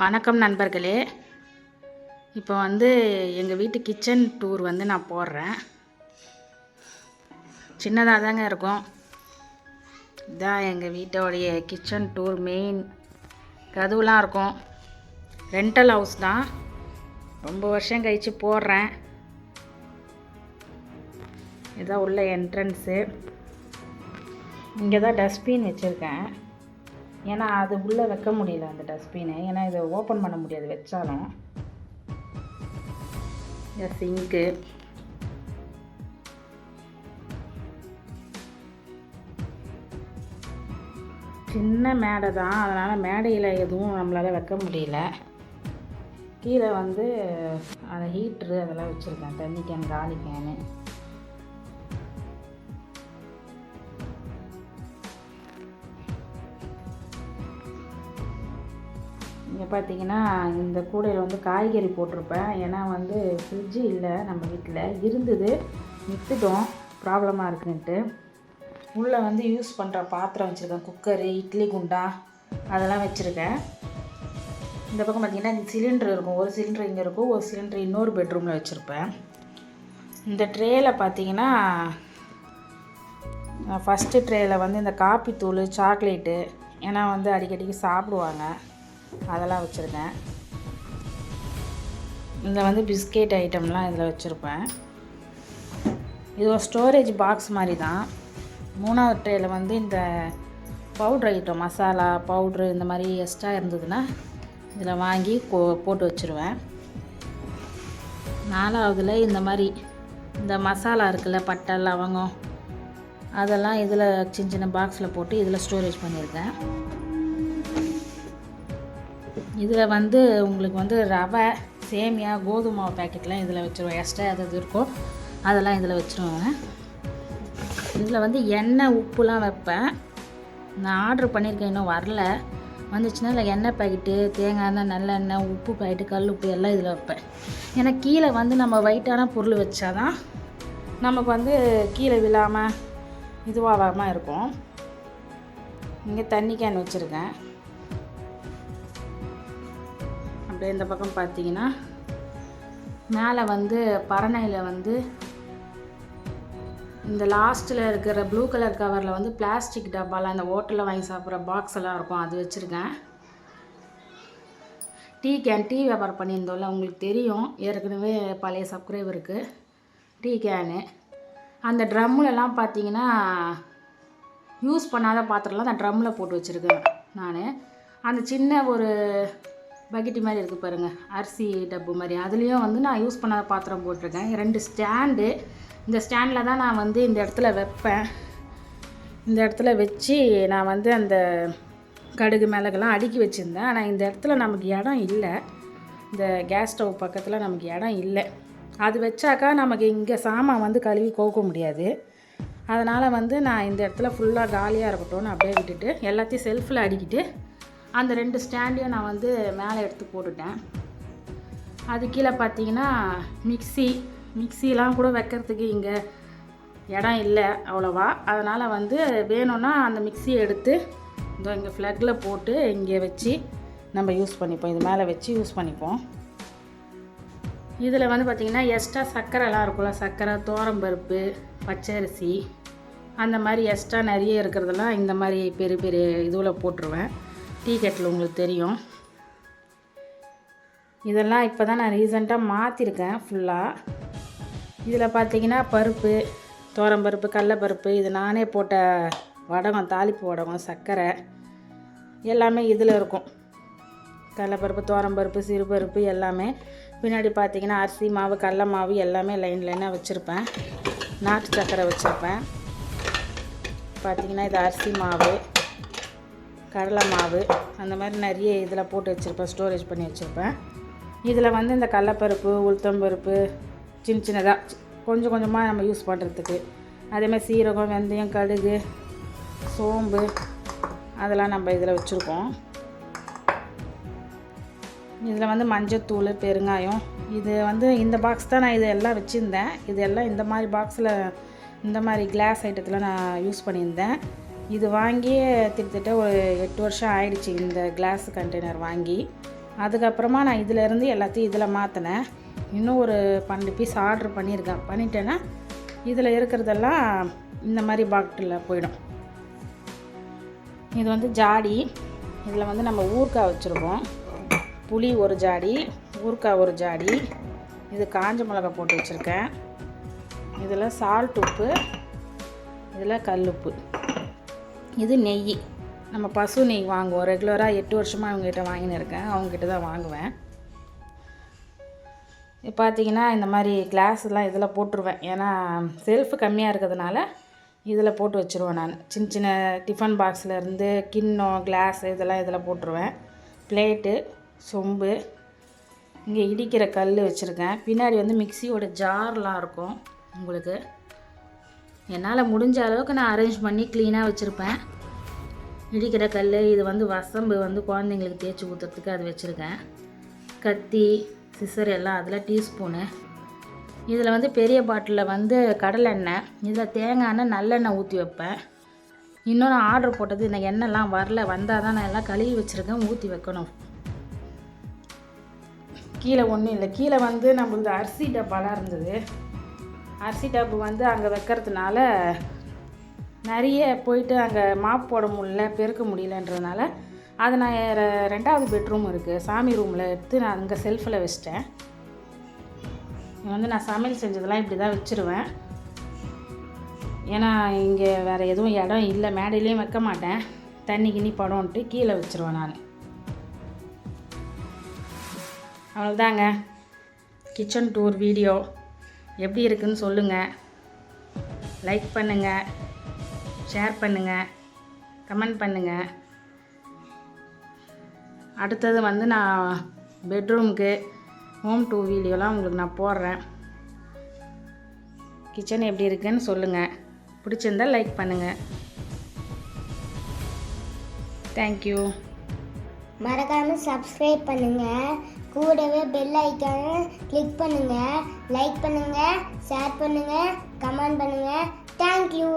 வணக்கம் நண்பர்களே. இப்போ எங்கள் வீட்டு கிச்சன் டூர் நான் போடுறேன். சின்னதாக தாங்க இருக்கும். இதான் எங்கள் வீட்டோடைய கிச்சன் டூர். மெயின் கதவுலாம் இருக்கும். ரெண்டல் ஹவுஸ் தான். ரொம்ப வருஷம் கழித்து போடுறேன். இதான் உள்ள என்ட்ரன்ஸு. இங்கே தான் டஸ்ட்பின் வச்சுருக்கேன். ஏன்னா அது உள்ளே வைக்க முடியல அந்த டஸ்ட்பினை. ஏன்னா இதை ஓப்பன் பண்ண முடியாது வச்சாலும். சிங்க்கு, சின்ன மேடை தான். அதனால் மேடையில் எதுவும் நம்மளால் வைக்க முடியல. கீழே அந்த ஹீட்ரு அதெல்லாம் வச்சுருக்கேன். தண்ணி கேன், காலி கேனு. இங்கே பார்த்தீங்கன்னா இந்த கூடையில் காய்கறி போட்டிருப்பேன். ஏன்னா ஃப்ரிட்ஜு இல்லை நம்ம வீட்டில். இருந்தது, விற்றுட்டோம், ப்ராப்ளமாக இருக்குன்ட்டு. உள்ளே யூஸ் பண்ணுற பாத்திரம் வச்சுருக்கேன். குக்கரு, இட்லி குண்டா அதெல்லாம் வச்சுருக்கேன். இந்த பக்கம் பார்த்திங்கன்னா இந்த சிலிண்டர் இருக்கும். ஒரு சிலிண்டர் இங்கே இருக்கும், ஒரு சிலிண்டர் இன்னொரு பெட்ரூமில் வச்சுருப்பேன். இந்த ட்ரேயில் பார்த்திங்கன்னா ஃபஸ்ட்டு ட்ரேயில் இந்த காப்பி தூள், சாக்லேட்டு, ஏன்னா அடிக்கடிக்கு சாப்பிடுவாங்க, அதெல்லாம் வச்சுருக்கேன். இதில் பிஸ்கெட் ஐட்டம்லாம் இதில் வச்சுருப்பேன். இது ஒரு ஸ்டோரேஜ் பாக்ஸ் மாதிரி தான். மூணாவது ட்ரேயில் இந்த பவுட்ரு ஐட்டம், மசாலா பவுட்ரு இந்த மாதிரி எக்ஸ்ட்ரா இருந்ததுன்னா இதில் வாங்கி போட்டு வச்சுருவேன். நாலாவதில் இந்த மசாலா இருக்குல்ல, பட்டை, லவங்கம், அதெல்லாம் இதில் சின்ன சின்ன பாக்ஸில் போட்டு இதில் ஸ்டோரேஜ் பண்ணியிருக்கேன். இதில் உங்களுக்கு ரவை, சேமியா, கோதுமை மாவு பேக்கெட்லாம் இதில் வச்சுருவேன். எக்ஸ்ட்ரா எதாவது இருக்கோ அதெல்லாம் இதில் வச்சுருவேங்க. இதில் எண்ணெய், உப்புலாம் வைப்பேன். நான் ஆர்டர் பண்ணியிருக்கேன், இன்னும் வரல. வந்துச்சுன்னா இல்லை எண்ணெய் பேக்கெட்டு, தேங்காய் எண்ணெய், நல்லெண்ணெய், உப்பு பேக்கெட்டு, கல் உப்பு எல்லாம் இதில் வைப்பேன். ஏன்னா கீழே நம்ம வெயிட்டான பொருள் வச்சாதான் நமக்கு கீழே விழாமல் இதுவாகாமல் இருக்கும். இங்கே தண்ணி கேன் வச்சுருக்கேன். அப்படியே இந்த பக்கம் பார்த்தீங்கன்னா மேலே பரணையில் இந்த லாஸ்ட்டில் இருக்கிற ப்ளூ கலர் கவரில் பிளாஸ்டிக் டப்பாலாம், இந்த ஹோட்டலில் வாங்கி சாப்பிட்ற பாக்ஸ் எல்லாம் இருக்கும், அது வச்சுருக்கேன். டீ கேன், டீ வியாபாரம் பண்ணியிருந்தோம்ல, உங்களுக்கு தெரியும், ஏற்கனவே பழைய சப்ஸ்கிரைபருக்கு. டீ கேனு, அந்த ட்ரம்முலலாம் பார்த்தீங்கன்னா யூஸ் பண்ணாத பாத்திரம்லாம் அந்த ட்ரம்மில் போட்டு வச்சுருக்கேன் நான். அந்த சின்ன ஒரு பக்கெட்டு மாதிரி இருக்குது பாருங்கள், அரிசி டப்பு மாதிரி, அதுலேயும் நான் யூஸ் பண்ணாத பாத்திரம் போட்டிருக்கேன். 2 ஸ்டாண்டு. இந்த ஸ்டாண்டில் தான் நான் இந்த இடத்துல வைப்பேன். இந்த இடத்துல வச்சு நான் அந்த கடுகு மிளகெல்லாம் அடுக்கி வச்சுருந்தேன். ஆனால் இந்த இடத்துல நமக்கு இடம் இல்லை. இந்த கேஸ் ஸ்டவ் பக்கத்தில் நமக்கு இடம் இல்லை. அது வச்சாக்கா நமக்கு இங்கே சாமான் கழுவி கோக்க முடியாது. அதனால் நான் இந்த இடத்துல ஃபுல்லாக காலியாக இருக்கட்டும்னு அப்படியே விட்டுட்டு எல்லாத்தையும் செல்ஃபில் அடிக்கிட்டு அந்த 2 ஸ்டாண்டையும் நான் மேலே எடுத்து போட்டுட்டேன். அது கீழே பார்த்தீங்கன்னா மிக்சிலாம் கூட வைக்கிறதுக்கு இங்கே இடம் இல்லை அவ்வளோவா. அதனால் வேணும்னா அந்த மிக்சியை எடுத்து இங்கே ஃப்ளக்கில் போட்டு இங்கே வச்சு நம்ம யூஸ் பண்ணிப்போம். இது மேலே வச்சு யூஸ் பண்ணிப்போம். இதில் பார்த்திங்கன்னா எக்ஸ்ட்ரா சர்க்கரைலாம் இருக்கும்ல, சர்க்கரை, துவரம்பருப்பு, பச்சரிசி, அந்த மாதிரி எக்ஸ்ட்ரா நிறைய இருக்கிறதெல்லாம் இந்த மாதிரி பெரிய பெரிய இதுவில் போட்டுருவேன். டீ கெட்டில் உங்களுக்கு தெரியும். இதெல்லாம் இப்போ தான் நான் ரீசெண்டாக மாற்றிருக்கேன் ஃபுல்லாக. இதில் பார்த்தீங்கன்னா பருப்பு, துவரம்பருப்பு, கடலப்பருப்பு, இது நானே போட்ட வடகம், தாளிப்பு வடகம், சர்க்கரை எல்லாமே இதில் இருக்கும். கடலப்பருப்பு, துவரம்பருப்பு, சிறுபருப்பு எல்லாமே. பின்னாடி பார்த்தீங்கன்னா அரிசி மாவு, கடல மாவு எல்லாமே லைனாக வச்சுருப்பேன். நாட்டு சர்க்கரை வச்சுருப்பேன். பார்த்திங்கன்னா இது அரிசி மாவு, கடலை மாவு, அந்த மாதிரி நிறைய இதில் போட்டு வச்சுருப்பேன், ஸ்டோரேஜ் பண்ணி வச்சுருப்பேன். இதில் இந்த கடலப்பருப்பு, உளுத்தம்பருப்பு சின்ன சின்னதாக கொஞ்சம் கொஞ்சமாக நம்ம யூஸ் பண்ணுறதுக்கு. அதேமாதிரி சீரகம், வெந்தயம், கடுகு, சோம்பு அதெல்லாம் நம்ம இதில் வச்சுருக்கோம். இதில் மஞ்சத்தூள், பெருங்காயம். இது இந்த பாக்ஸ் தான் நான் இது எல்லாம் வச்சுருந்தேன். இது எல்லாம் இந்த மாதிரி பாக்ஸில், இந்த மாதிரி கிளாஸ் ஐட்டத்தில் நான் யூஸ் பண்ணியிருந்தேன். இது வாங்கி கிட்டத்தட்ட ஒரு 8 வருஷம் ஆயிடுச்சு இந்த கிளாஸ் கண்டெய்னர் வாங்கி. அதுக்கப்புறமா நான் இதிலேருந்து எல்லாத்தையும் இதில் மாற்றினேன். இன்னும் ஒரு 12 பீஸ் ஆர்டர் பண்ணிட்டேன்னா இதில் இருக்கிறதெல்லாம் இந்த மாதிரி பாட்டிலில் போயிடும். இது வந்து ஜாடி. இதில் வந்து நம்ம ஊறுகாய் வச்சுருக்கோம். புளி ஒரு ஜாடி, ஊறுகாய் ஒரு ஜாடி. இது காஞ்ச மிளகா போட்டு வச்சுருக்கேன். இதில் சால்ட் உப்பு, இதில் கல்லுப்பு. இது நெய். நம்ம பசு நெய் வாங்குவோம். ரெகுலராக 8 வருஷமாக அவங்ககிட்ட வாங்கின்னு இருக்கேன். அவங்ககிட்ட தான் வாங்குவேன். இப்போ பார்த்தீங்கன்னா இந்த மாதிரி கிளாஸ்லாம் இதில் போட்டுருவேன். ஏன்னா செல்ஃபு கம்மியாக இருக்கிறதுனால இதில் போட்டு வச்சுருவேன் நான். சின்ன சின்ன டிஃபன் பாக்ஸ்லேருந்து கிண்ணம், கிளாஸு இதெல்லாம் இதில் போட்டுருவேன். பிளேட்டு, சொம்பு, இங்கே இடிக்கிற கல் வச்சுருக்கேன். பின்னாடி வந்து மிக்சியோட ஜார்லாம் இருக்கும். உங்களுக்கு என்னால் முடிஞ்ச அளவுக்கு நான் அரேஞ்ச் பண்ணி க்ளீனாக வச்சுருப்பேன். இடிக்கிற கல், இது வந்து வசம்பு வந்து குழந்தைங்களுக்கு தேய்ச்சி ஊற்றுறதுக்கு அது வச்சுருக்கேன். கத்தி, சிசர் எல்லாம் அதில், டீஸ்பூனு. இதில் வந்து பெரிய பாட்டிலில் வந்து கடலெண்ணெய், இதில் தேங்காய் எண்ணெய், நல்லெண்ணெய் ஊற்றி வைப்பேன். இன்னொன்று ஆர்டர் போட்டது இந்த எண்ணெய்லாம் வரல, வந்தால் தான் நான் எல்லாம் கழுவி வச்சுருக்கேன், ஊற்றி வைக்கணும். கீழே ஒன்றும் இல்லை. கீழே வந்து நம்மளது அரிசி டப்பாலாம் இருந்தது. அரிசி டப்பு வந்து அங்கே வைக்கிறதுனால நிறைய போயிட்டு அங்கே மாப் போட முடியல, பெருக்க முடியலன்றதுனால அதை நான் 2வது பெட்ரூம் இருக்குது, சாமி ரூமில் எடுத்து நான் அங்கே செல்ஃபில் வச்சிட்டேன். வந்து நான் சமையல் செஞ்சதெல்லாம் இப்படி தான் வச்சுருவேன். ஏன்னா இங்கே வேறு எதுவும் இடம் இல்லை, மேடையிலையும் வைக்க மாட்டேன். தண்ணி கிண்ணி படம்ன்ட்டு கீழே வச்சுருவேன் நான். அவ்வளோதாங்க கிச்சன் டூர் வீடியோ. எப்படி இருக்குதுன்னு சொல்லுங்கள். லைக் பண்ணுங்கள், ஷேர் பண்ணுங்கள், கமெண்ட் பண்ணுங்கள். அடுத்தது வந்து நான் பெட்ரூமுக்கு ஹோம் டூர் வீடியோலாம் உங்களுக்கு நான் போடுறேன். கிச்சன் எப்படி இருக்குன்னு சொல்லுங்கள். பிடிச்சிருந்தால் லைக் பண்ணுங்கள். தேங்க்யூ. மறக்காமல் சப்ஸ்கிரைப் பண்ணுங்கள். கூடவே பெல் ஐக்கானை கிளிக் பண்ணுங்கள். லைக் பண்ணுங்கள், ஷேர் பண்ணுங்கள், கமெண்ட் பண்ணுங்கள். தேங்க்யூ.